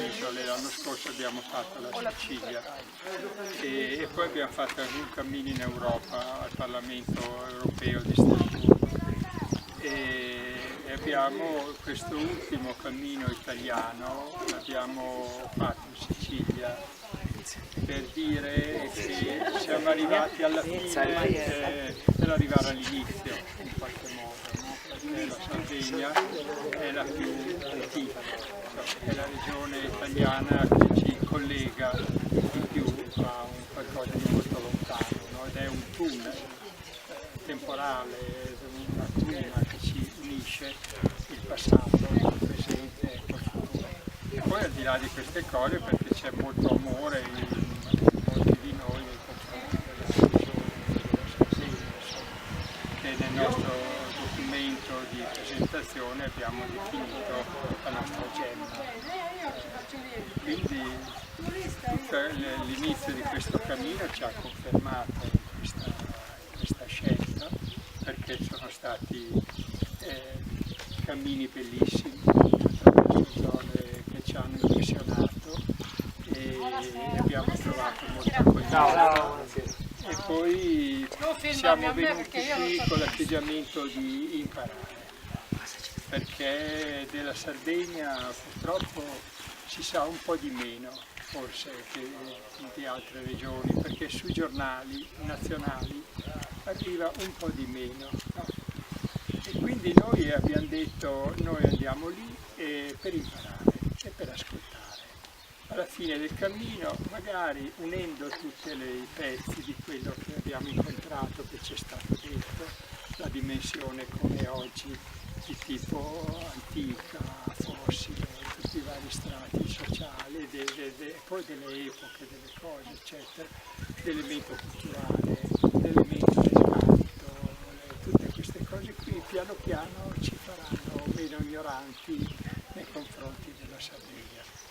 isole. L'anno scorso abbiamo fatto la Sicilia e poi abbiamo fatto un cammino in Europa al Parlamento europeo di Strasburgo e abbiamo questo ultimo cammino italiano l'abbiamo fatto in Sicilia per dire che siamo arrivati alla fine per arrivare all'inizio in qualche modo, no? Perché la Sardegna è la più antica, è la regione italiana che ci collega di più a un qualcosa di molto lontano, no? Ed è un tunnel temporale, una cruna che ci unisce il passato, il presente e il futuro. E poi al di là di queste cose, perché c'è molto amore in molti di noi nei confronti della regione della Sardegna, che nel nostro documento di presentazione abbiamo definito la nostra gemma. Quindi l'inizio di questo cammino ci ha confermato questa scelta, perché sono stati cammini bellissimi attraverso zone che ci hanno impressionato e abbiamo trovato molta accoglienza. E poi siamo venuti qui con l'atteggiamento di imparare, perché della Sardegna purtroppo si sa un po' di meno forse che di altre regioni, perché sui giornali nazionali arriva un po' di meno, no? E quindi noi abbiamo detto noi andiamo lì per imparare e per ascoltare. Alla fine del cammino, magari unendo tutti i pezzi di quello che abbiamo incontrato, che ci è stato detto, la dimensione come oggi di tipo antica, fossile, tutti i vari strati sociali, poi delle epoche, delle cose, eccetera, l'elemento culturale, l'elemento del canto, tutte queste cose qui piano piano ci faranno meno ignoranti nei confronti della Sardegna.